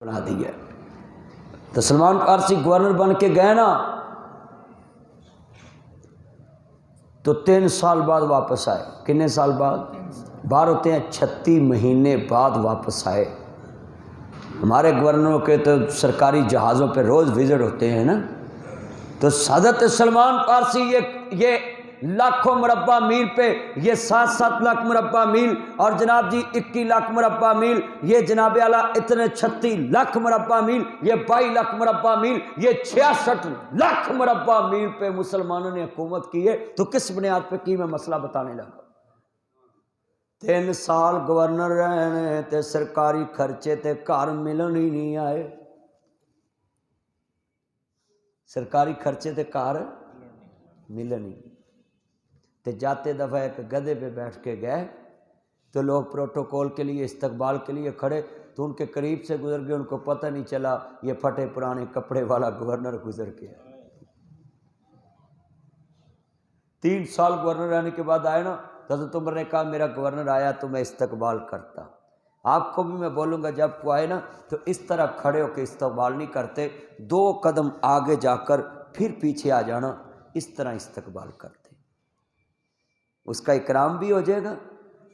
بنا دیا۔ تو سلمان فارسی گورنر بن کے گئے نا تو 3 سال بعد واپس آئے۔ کتنے سال بعد؟ باہر ہوتے ہیں 36 مہینے بعد واپس آئے۔ ہمارے گورنروں کے تو سرکاری جہازوں پہ روز وزٹ ہوتے ہیں نا، تو حضرت سلمان فارسی یہ لاکھوں مربع میل پہ یہ 7 لاکھ مربع میل اور جناب جی 21 لاکھ مربع میل، یہ جناب اعلیٰ اتنے 36 لاکھ مربع میل، یہ 22 لاکھ مربع میل، یہ 66 لاکھ مربع میل پہ مسلمانوں نے حکومت کی ہے۔ تو کس بنیاد پہ کی میں مسئلہ بتانے لگا۔ 3 سال گورنر رہنے تے سرکاری خرچے تے گھر ملن ہی نہیں آئے، سرکاری خرچے تے گھر ملن ہی نہیں۔ تے جاتے دفعہ ایک گدھے پہ بیٹھ کے گئے تو لوگ پروٹوکول کے لیے استقبال کے لیے کھڑے تو ان کے قریب سے گزر گئے، ان کو پتہ نہیں چلا یہ پھٹے پرانے کپڑے والا گورنر گزر گیا۔ 3 سال گورنر رہنے کے بعد آئے نا تو حضرت عمر نے کہا میرا گورنر آیا تو میں استقبال کرتا۔ آپ کو بھی میں بولوں گا جب کو آئے نا تو اس طرح کھڑے ہو کے استقبال نہیں کرتے، 2 قدم آگے جا کر پھر پیچھے آ جانا، اس طرح استقبال کرتے۔ اس کا اکرام بھی ہو جائے گا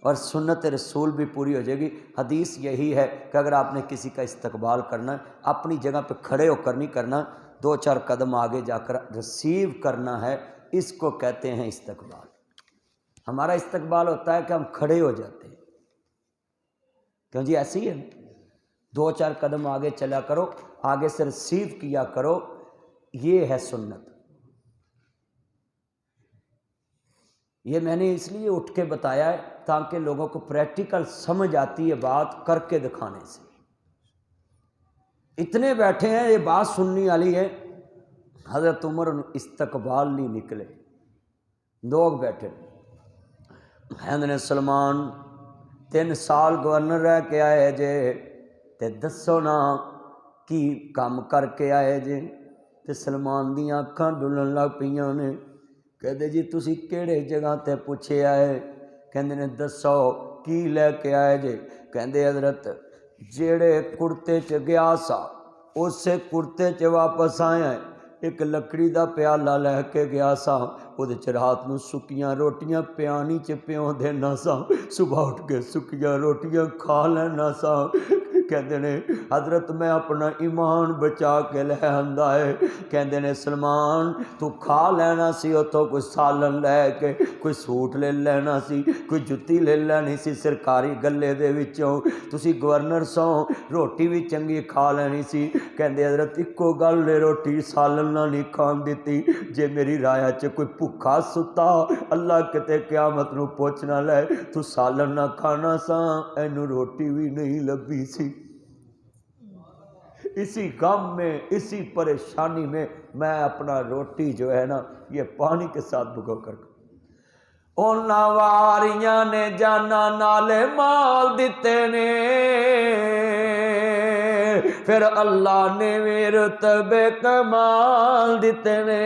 اور سنت رسول بھی پوری ہو جائے گی۔ حدیث یہی ہے کہ اگر آپ نے کسی کا استقبال کرنا ہے اپنی جگہ پہ کھڑے ہو کر نہیں کرنا، 2-4 قدم آگے جا کر ریسیو کرنا ہے، اس کو کہتے ہیں استقبال۔ ہمارا استقبال ہوتا ہے کہ ہم کھڑے ہو جاتے ہیں، کیوں جی ایسے ہی ہے، 2-4 قدم آگے چلا کرو، آگے سے ریسیو کیا کرو، یہ ہے سنت۔ یہ میں نے اس لیے اٹھ کے بتایا ہے تاکہ لوگوں کو پریکٹیکل سمجھ آتی ہے بات کر کے دکھانے سے۔ اتنے بیٹھے ہیں یہ بات سننے والی ہے، حضرت عمر استقبال نہیں نکلے، لوگ بیٹھے ہیں سلمان 3 سال گورنر رہ کے آئے جے تے دسو نا کی کام کر کے آئے جے۔ تے سلمان دیاں اکھاں ڈلن لگ پیاں نے، کہتے جی تسی کیڑے جگہ تے پوچھے آئے؟ کہندے نے دسو کی لے کے آئے جے؟ کہندے حضرت جیڑے کرتے چ گیا سا اسے کرتے چ واپس آیا ہے، ایک لکڑی دا پیالہ لے کے گیا سا، وہ رات نو سکیاں روٹیاں پیانی چ پیوں دینا سا، صبح اٹھ کے سکیاں روٹیاں کھا لینا سا۔ کہندے نے حضرت میں اپنا ایمان بچا کے لے آندا ہے۔ کہندے نے سلمان تو کھا لینا سی اتوں کوئی سالن لے کے، کوئی سوٹ لے لینا سی، کوئی جتی لے لینی سی سرکاری گلے دے وچوں، تسی گورنر سو روٹی بھی چنگی کھا لینی سی۔ کہندے حضرت اکو گل نے روٹی سالن نہ نہیں کھان دیتی، جے میری رایا چ کوئی بھکھا ستا اللہ کتے قیامت نو پوچھ نہ لے تو سالن نہ کھانا سا، اینو روٹی بھی نہیں لبھی سی۔ اسی غم میں اسی پریشانی میں اپنا روٹی جو ہے نا یہ پانی کے ساتھ بھگو کر اونا واریاں نے جانا نالے مال دیتے نے، پھر اللہ نے بھی رتبے کمال دیتے نے۔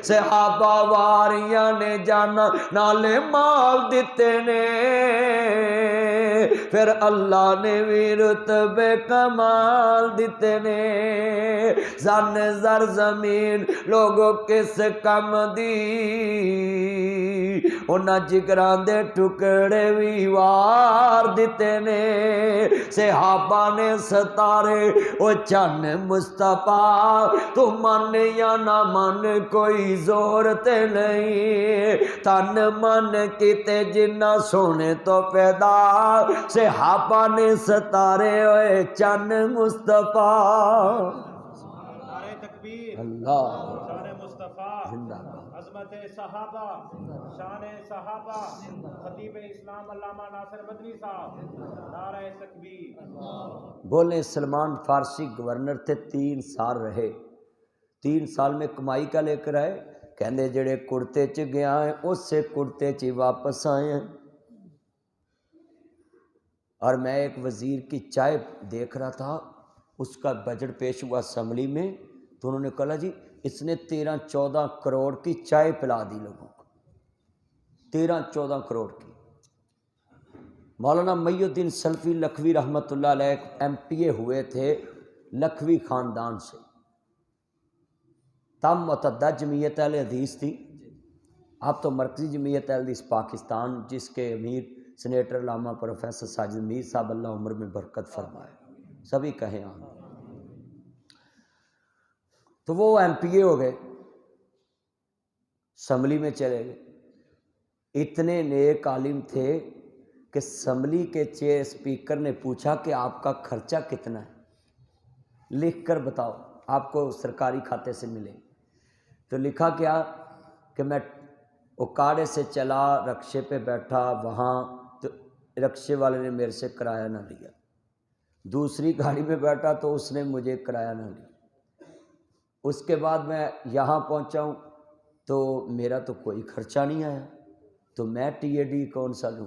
صحابہ واریاں نے جانا نالے مال دیتے نے، پھر اللہ نے بھی رتبے کمال دیتے نے۔ زن زر زمین لوگوں کس کم دی، انہاں جگران دے ٹکڑے بھی وار دیتے نے۔ صحابہ نے ستارے او چن مصطفیٰ، تو من یا نہ من کوئی زور تے نہیں، تن من کیتے جنہ سونے تو پیدا، صحابہ نے ستارے ہوئے چن مصطفیٰ۔ اللہ شان مصطفیٰ، زندہ باد، عظمت صحابہ، شان صحابہ، خطیب اسلام علامہ ناصر مدنی صاحب، نعرہ تکبیر۔ بولے سلمان فارسی گورنر تھے 3 سال رہے، 3 سال میں کمائی کا لے کر آئے، کہندے جڑے کرتے چ گیا ہیں اس سے کرتے چ واپس آئے ہیں۔ اور میں ایک وزیر کی چائے دیکھ رہا تھا، اس کا بجٹ پیش ہوا اسمبلی میں، تو انہوں نے کہا جی اس نے 13-14 کروڑ کی چائے پلا دی لوگوں کو، 13-14 کروڑ کی۔ مولانا محی الدین سلفی لکھوی رحمۃ اللہ علیہ ایم پی اے ہوئے تھے لکھوی خاندان سے، تب متعدد جمعیت اہل حدیث تھی، اب تو مرکزی جمعیت اہل حدیث پاکستان جس کے امیر سینیٹر علامہ پروفیسر ساجد میر صاحب اللہ عمر میں برکت فرمائے، سبھی کہیں آمین۔ تو وہ ایم پی اے ہو گئے، اسمبلی میں چلے گئے، اتنے نیک عالم تھے کہ اسمبلی کے چیئر اسپیکر نے پوچھا کہ آپ کا خرچہ کتنا ہے، لکھ کر بتاؤ، آپ کو سرکاری کھاتے سے ملے۔ تو لکھا کیا کہ میں اوکاڑے سے چلا، رکشے پہ بیٹھا، وہاں تو رکشے والے نے میرے سے کرایہ نہ لیا، دوسری گاڑی میں بیٹھا تو اس نے مجھے کرایہ نہ لیا، اس کے بعد میں یہاں پہنچا ہوں تو میرا تو کوئی خرچہ نہیں آیا، تو میں ٹی اے ڈی کون سا لوں؟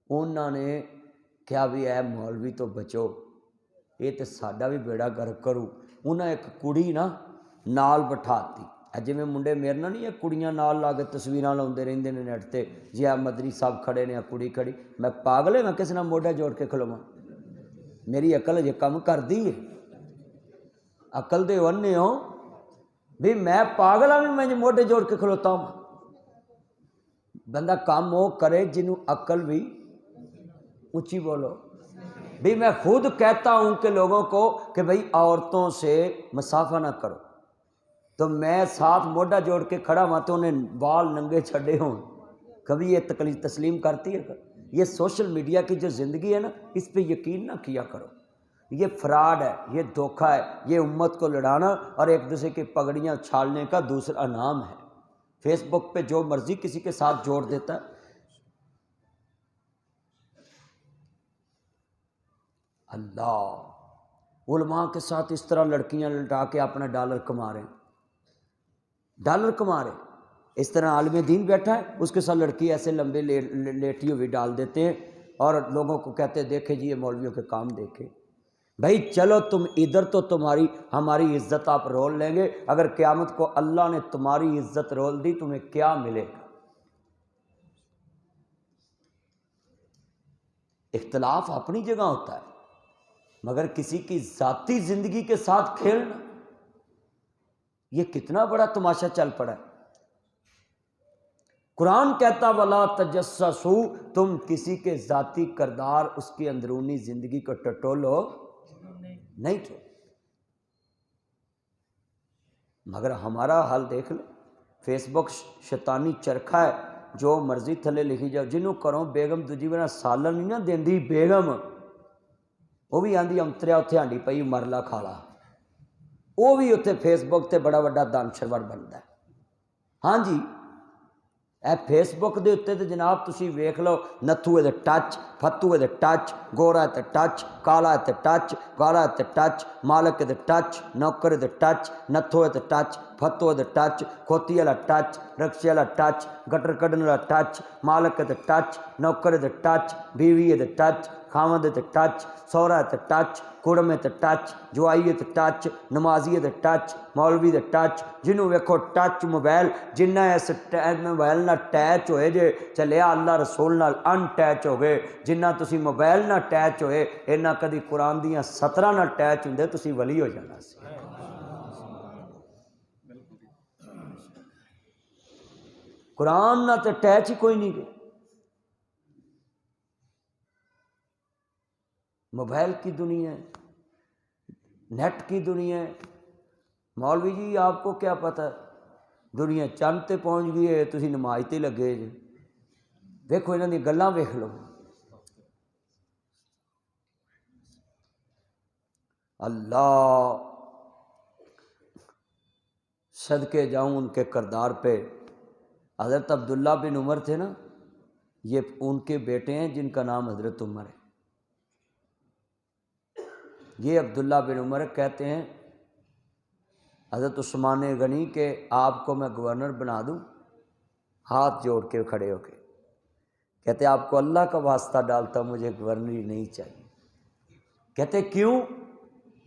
انہوں نے کیا بھی ہے مولوی تو بچو، یہ تو ساڈا بھی بیڑا گرک کرو۔ انہیں ایک کڑی نا نال بٹھاتی، جی میں منڈے میرے نہ نہیں ہے کڑیاں نال لا کے تصویراں لاؤندے رہندے نے نیٹ تے، جی آ مدنی صاحب کھڑے نے، کڑی کھڑی، میں پاگل ہے میں کس نہ موڈا جوڑ کے کھلواں؟ میری عقل یہ کم کر دی ہے، عقل دے ونے ہو بھی میں پاگل ہوں، میں موڈے جوڑ کے کھلوتا ہوں۔ بندہ کام وہ کرے جنہوں عقل بھی اونچی بولو بھی میں خود کہتا ہوں کہ لوگوں کو کہ بھئی عورتوں سے مسافہ نہ کرو، تو میں ساتھ موڈا جوڑ کے کھڑا ہوں تو انہیں بال ننگے چھڑے ہوں، کبھی یہ تکلیف تسلیم کرتی ہے؟ یہ سوشل میڈیا کی جو زندگی ہے نا، اس پہ یقین نہ کیا کرو، یہ فراڈ ہے، یہ دھوکہ ہے، یہ امت کو لڑانا اور ایک دوسرے کی پگڑیاں چھاڑنے کا دوسرا نام ہے۔ فیس بک پہ جو مرضی کسی کے ساتھ جوڑ دیتا ہے۔ اللہ علماء کے ساتھ اس طرح لڑکیاں لٹا کے اپنا ڈالر کما رہے ہیں، ڈالر کما رہے ہیں۔ اس طرح عالم دین بیٹھا ہے، اس کے ساتھ لڑکی ایسے لمبے لیٹی ہوئی ڈال دیتے ہیں اور لوگوں کو کہتے ہیں دیکھیں جی یہ مولویوں کے کام دیکھیں۔ بھائی چلو تم ادھر تو تمہاری ہماری عزت آپ رول لیں گے، اگر قیامت کو اللہ نے تمہاری عزت رول دی تمہیں کیا ملے گا؟ اختلاف اپنی جگہ ہوتا ہے، مگر کسی کی ذاتی زندگی کے ساتھ کھیلنا یہ کتنا بڑا تماشا چل پڑا ہے۔ قرآن کہتا وَلَا تَجَسَّسُوا، تم کسی کے ذاتی کردار، اس کی اندرونی زندگی کو ٹٹولو نہیں تھے۔ مگر ہمارا حال دیکھ لو، فیس بک شیطانی چرخا ہے، جو مرضی تھلے لکھی جاؤ، جنہوں کرو بیگم دوجی بنا سالن نہیں نہ دیندی بیگم، وہ بھی آندھی امتریا اتھے ہانڈی پئی مرلا کھالا، وہ بھی اتھے فیس بک تے بڑا بڑا دانشور بنتا ہے۔ ہاں جی، اے فیس بک دے اتنے تے جناب تسی ویکھ لو، Nathu they touch, فتو they touch, گورا تے ٹچ، کالا تے ٹچ، گالا تے ٹچ، مالک دے ٹچ، نوکر دے ٹچ، نتھو تے ٹچ، فتو دے ٹچ، کھوتی والا ٹچ، رکشے والا ٹچ، گٹر کڈن والا ٹچ، مالک دے ٹچ، نوکر دے ٹچ، بیوی دے ٹچ، خاوند تے ٹچ، سہرا تے ٹچ، کڑمے تے ٹچ، جوائی تے ٹچ، نمازی تے ٹچ، مولوی تے ٹچ، جنہوں ویکھو ٹچ موبائل، جنہ اس موبائل نہ ٹیچ ہوئے جے چلیا اللہ رسول نال ان ٹیچ ہو گئے، جنہ تسی موبائل نہ ٹیچ ہوئے اینا کدی قرآن دیاں 17 نہ ٹیچ ہوندے تسی ولی ہو جانا سی۔ قرآن نہ تے ٹیچ ہی کوئی نہیں گئے، موبائل کی دنیا ہے، نیٹ کی دنیا ہے۔ مولوی جی آپ کو کیا پتہ، دنیا چند تے پہنچ گئی ہے، تسی نماز تے لگے جے۔ دیکھو انہاں دی گلاں ویکھ لو۔ اللہ صدقے جاؤں ان کے کردار پہ۔ حضرت عبداللہ بن عمر تھے نا، یہ ان کے بیٹے ہیں جن کا نام حضرت عمر ہے۔ یہ عبداللہ بن عمر کہتے ہیں حضرت عثمان غنی کہ آپ کو میں گورنر بنا دوں، ہاتھ جوڑ کے کھڑے ہو کے کہتے آپ کو اللہ کا واسطہ ڈالتا ہوں، مجھے گورنری نہیں چاہیے۔ کہتے کیوں؟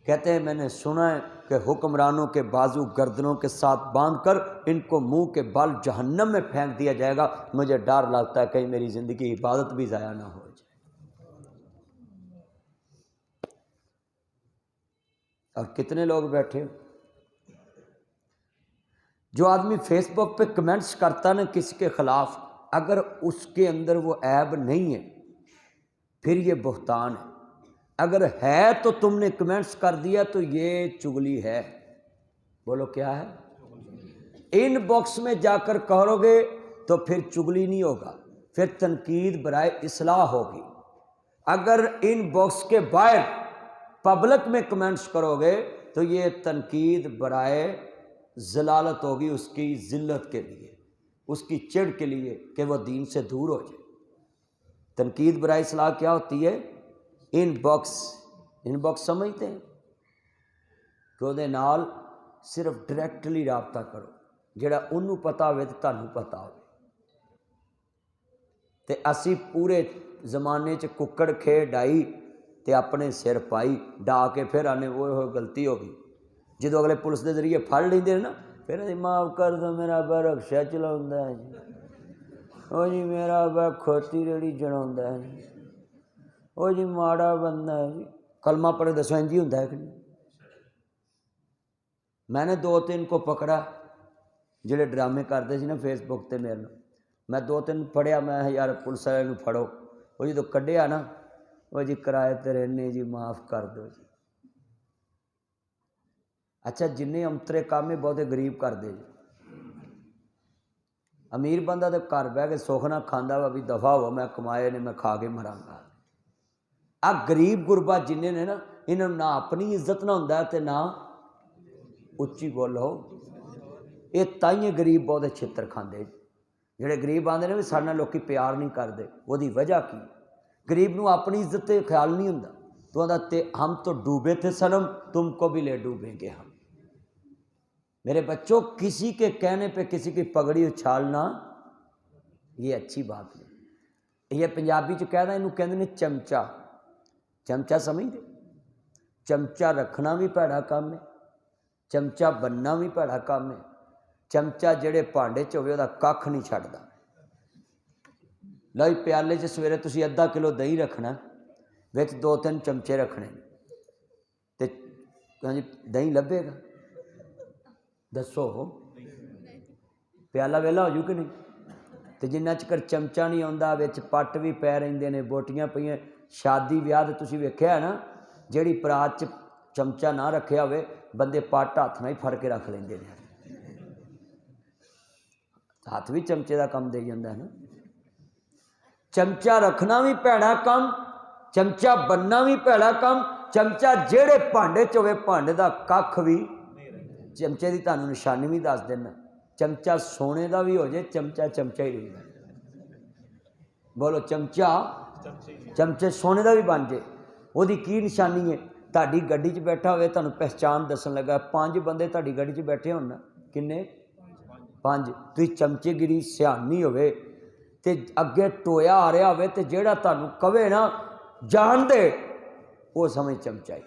کہتے ہیں میں نے سنا ہے کہ حکمرانوں کے بازو گردنوں کے ساتھ باندھ کر ان کو منہ کے بال جہنم میں پھینک دیا جائے گا، مجھے ڈر لگتا ہے کہیں میری زندگی عبادت بھی ضائع نہ ہو جائے۔ اور کتنے لوگ بیٹھے. جو آدمی فیس بک پہ کمنٹس کرتا نا کسی کے خلاف، اگر اس کے اندر وہ عیب نہیں ہے پھر یہ بہتان ہے. اگر ہے تو تم نے کمنٹس کر دیا تو یہ چغلی ہے. بولو کیا ہے؟ ان باکس میں جا کر کرو گے تو پھر چغلی نہیں ہوگا، پھر تنقید برائے اصلاح ہوگی. اگر ان باکس کے باہر پبلک میں کمنٹس کرو گے تو یہ تنقید برائے ضلالت ہوگی، اس کی ذلت کے لیے، اس کی چڑ کے لیے کہ وہ دین سے دور ہو جائے. تنقید برائے اصلاح کیا ہوتی ہے؟ ان باکس سمجھتے ہیں کہ وہ نال صرف ڈائریکٹلی رابطہ کرو، جڑا انہوں پتا ہوئے تو تانوں پتا ہوئے. تے اسی پورے زمانے چ ککڑ کھے ڈائی تے اپنے سر پائی ڈا کے پھر آنے وہ غلطی ہو گئی. جدو اگلے پولیس دے ذریعے پھڑ لیندے نا پھر معاف کر دو میرا با رکشا چلاوندا ہے جی، او جی میرا با کھوتی ریڑھی چلاوندا ہے جی، او جی ماڑا بندہ ہے جی. کلمہ پڑھے دسو انج ہی ہوندا ہے کہ نہیں؟ میں نے 2-3 کو پکڑا جڑے ڈرامے کرتے سی نا فیس بک تے میرے نال، میں 2-3 پڑھیا، میں یار پولیس والے نوں پھڑو. وہ جدو کڈیا نا وہ جی کرائے تے رہنے جی معاف کر دو جی. اچھا جنہیں امترے کام بہتے غریب کر دے جی. امیر بندہ تے گھر بہ کے سکھ نہ کھاندا وا بھی دفع ہو میں کمائے نے میں کھا کے مراں گا. آ غریب غربا جنہیں نے نا انہوں نہ اپنی عزت نہ ہوندا تے نہ اچھی بولو. یہ تائیں غریب بہت چھتر کھاندے. جڑے غریب آندے نے بھی سارے لوکی پیار نہیں کرتے، وہ وجہ کی؟ غریب نو اپنی عزت تے خیال نہیں ہوندا. تو آندا تے ہم تو ڈوبے تھے صنم تم کو بھی لے ڈوبیں گے ہم. میرے بچوں کسی کے کہنے پہ کسی کی پگڑی اچھالنا یہ اچھی بات نہیں. یہ پنجابی چ کہہ دا انہوں کہندے نے چمچا. چمچا سمجھتے؟ چمچا رکھنا بھی پیڑا کام ہے، چمچا بننا بھی پیڑا کام ہے. چمچا جڑے پانڈے چ ہوئے وہ کھ نہیں چھڈدا. لو پیالے چ سویرے تسی ادھا کلو دہی رکھنا، وچ 2-3 چمچے رکھنے تے دہی لبھے گا؟ دسو پیالہ ویلا ہو جੂ کہ نہیں؟ تے جنہ چکر چمچا نہیں آਉਂدا وچ پٹ بھی پے رہندے نے، بوٹیاں پئیاں. شادی ویاہ تے تسی ویکھیا ہے نا جیڑی پرات چ چمچا نہ رکھیا ہوئے بندے پٹ ہاتھ نال ہی پھڑ کے رکھ لیندے نے. ہاتھ بھی چمچے دا کم دے جاندا ہے نا. چمچا رکھنا بھی پیڑا کم، چمچا بننا بھی پیڑا کم. چمچا جیڑے بھانڈے چ ہوئے بھانڈے دا کھ بھی. چمچے دی تانوں نشانی بھی دس دینا، چمچا سونے دا بھی ہو جائے چمچا چمچا ہی رہے. بولو چمچے سونے دا بھی بن جائے وہ کی نشانی ہے؟ تہاڈی گڈی چ بیٹھا ہوئے تانوں پہچان دسن لگا 5 بندے تہاڈی گڈی چ بیٹھے ہون نا، کنے 5، تسی چمچے گیری سیانی ہوئے تے اگے ٹویا آ رہا ہوئے تے جیڑا تانوں کہے نا جان دے وہ سمجھ چمچا ہی.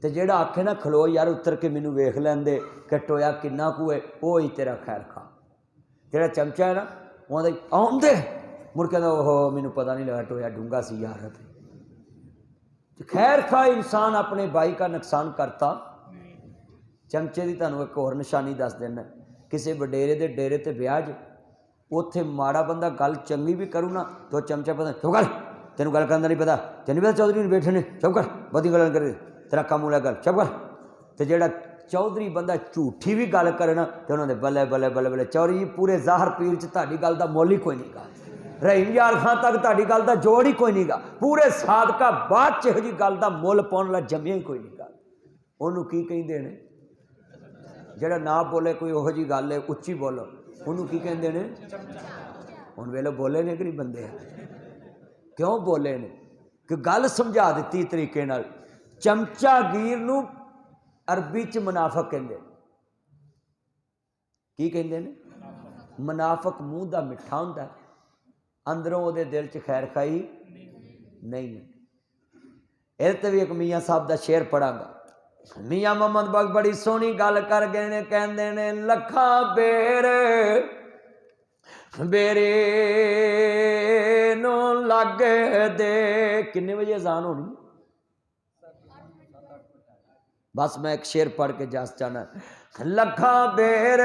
تے جیڑا آکھے نا کھلو یار اتر کے مینوں ویکھ لیندے کہ ٹویا کنا کو ہے، وہ ہی تیرا خیر خواہ. جیڑا چمچا ہے نا وہ آندا آن دے، مڑ کے اوہ مینوں پتہ نہیں لگا ٹویا ڈونگا سی یار. خیر خواہ انسان اپنے بھائی کا نقصان کرتا. چمچے دی تانوں ایک اور نشانی دس دینا، کسی وڈیرے دے ڈیرے تے بیاہ ج اوتھے ماڑا بندہ گل چنگی بھی کروں نا تو چمچا پتہ چپ کر تینوں گل کرن دا نہیں پتا، تینوں پتا چودھری نے بیٹھے نے چپ کر بدی گل کر تیرا کام ہو گل چپ کر. تے جیڑا چودھری بندہ جھوٹھی بھی گل کرے نا تے انہاں دے بلے بلے بلے بلے چودھری جی پورے ظاہر پیر چ تہاڈی گل دا مول ہی کوئی نہیں گا. رحیم یار خان تک تہاڈی گل دا جوڑ ہی کوئی نہیں گا. پورے صادقہ بعد چ جی گل دا مول پاؤن والا جمیا ہی کوئی نہیں گا. انہوں کی کہندے نے؟ جڑا نہ بولے کوئی وہ جی گل ہے اچھی بولو، انہوں کی کہندے نے؟ ہن ویلو بولے نے کہ نہیں بندے کیوں بولے نے کہ گل سمجھا دیتی طریقے نال. چمچا گیر نو عربی چ منافق کہندے. کی کہندے نے؟ منافق منہ دا مٹھا ہوندا ہے، اندروں وہ دل چ خیر خائی نہیں ہے. یہ بھی ایک میاں صاحب دا شعر پڑھا گا. میاں محمد بخش بڑی سونی گل کر گئے نے، کہندے نے لکھاں بیرے نو لگ دے. کنے بجے اذان ہونی؟ بس میں ایک شعر پڑھ کے جس چاہنا، لکھاں بیر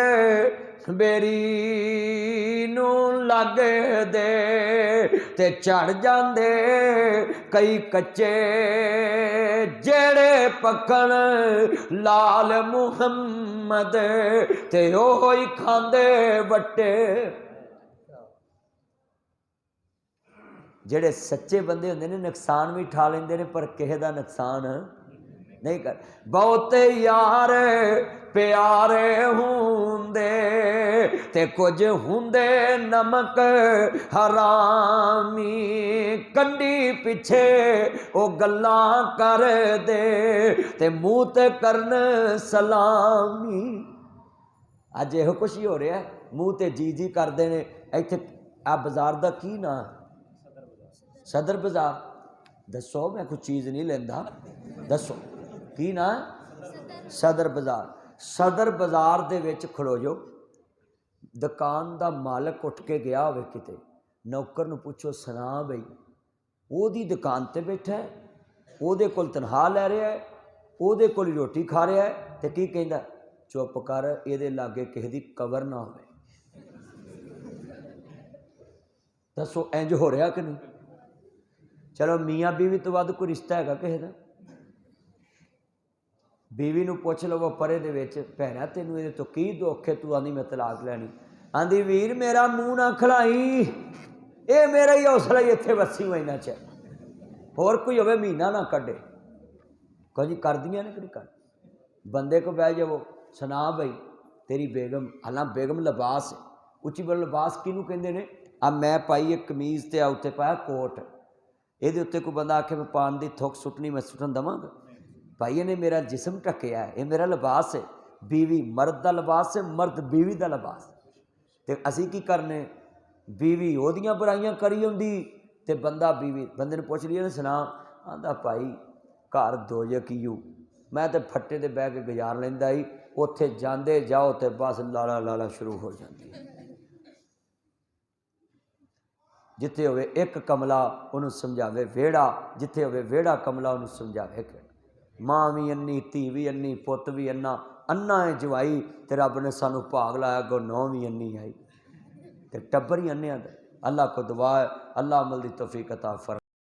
بیری نو لگ دے تے چڑھ جاندے کئی کچے جڑے پکن لال محمد تے اوہی کھاندے وٹے۔ جڑے سچے بندے ہوندے نے نقصان بھی ٹھا لیندے نے پر کہے دا نقصان نہیں کر۔ بہت یار پیارے ہوندے تے کچھ ہوندے نمک حرامی، کنڈی پیچھے او گلاں کر دے تے منہ تے کرن سلامی۔ اج یہ کچھ ہی ہو رہا ہے، منہ تے جی جی کردے نے۔ ایتھے آ بازار دا کی نا؟ صدر بازار۔ دسو میں کوئی چیز نہیں لیندا، دسو کی نا؟ صدر بازار۔ صدر بازار دے وچ کھلو جو، دکان دا مالک اٹھ کے گیا ہوئے کتے، نوکر نو پوچھو سنا بھئی، او دی دکان تے بیٹھا ہے، او دے کول تنخواہ لے رہا ہے، او دے کول روٹی کھا رہا ہے، تے کی کہندا؟ چپ کر، اے دے لاگے کسی دی قبر نہ ہوئے۔ دسو انج ہو رہا کہ نہیں؟ چلو میاں بیوی تو ود کوئی رشتہ ہے گا کسی دا؟ بیوی نو پوچھ لو وہ پرے دے وچ، بھੈਣਾ تینوں یہ تو کی دکھ ہے، تو آندی میں طلاق لینی، آندی ویر میرا منہ نہ کھلائی، اے میرا ہی حوصلہ ہی اتنے وسی ہوئی نہ چاہے، اور کوئی ہوئے مہینہ نہ کڈے۔ کہیں کر دیا نے کہ نہیں کر؟ بندے کو بہ جاؤ، سنا بھائی تیری بیگم، حالانکہ بیگم لباس ہے، اچھی بڑا لباس کینوں کہندے نے؟ اب میں پائی ایک قمیض تے اتنے پایا کوٹ، یہ اتنے کوئی بندہ آکھے میں پان دی تھوک سٹنی میں سٹن دواں گا؟ بھائی نے میرا جسم ٹکیا ہے، یہ میرا لباس ہے، بیوی مرد دا لباس ہے، مرد بیوی دا لباس۔ تے اسی کی کرنے؟ بیوی او دیاں برائیاں کری ہوندی تے بندہ بیوی، بندے نے پوچھ لیا نا سنا، آندا بھائی گھر دوزخ ہیو، میں تے پھٹے تے بہ کے گزار لیندا ہی، اوتھے جاندے جاؤ تے بس لالا لالا شروع ہو جاندی ہے۔ جتھے ہوئے ایک کملا انہوں سمجھاوے ویڑا، جتھے ہوئے ویڑا کملا انہوں سمجھاوے کہ ماں بھی انی، تھی بھی انی، پت بھی انا، انا ہے جوائی تے رب نے سانو بھاگ لایا گو نو بھی انی آئی تے ٹبر ہی انے آدھے۔ اللہ کو دعا ہے اللہ عمل دی توفیق عطا فرمائے۔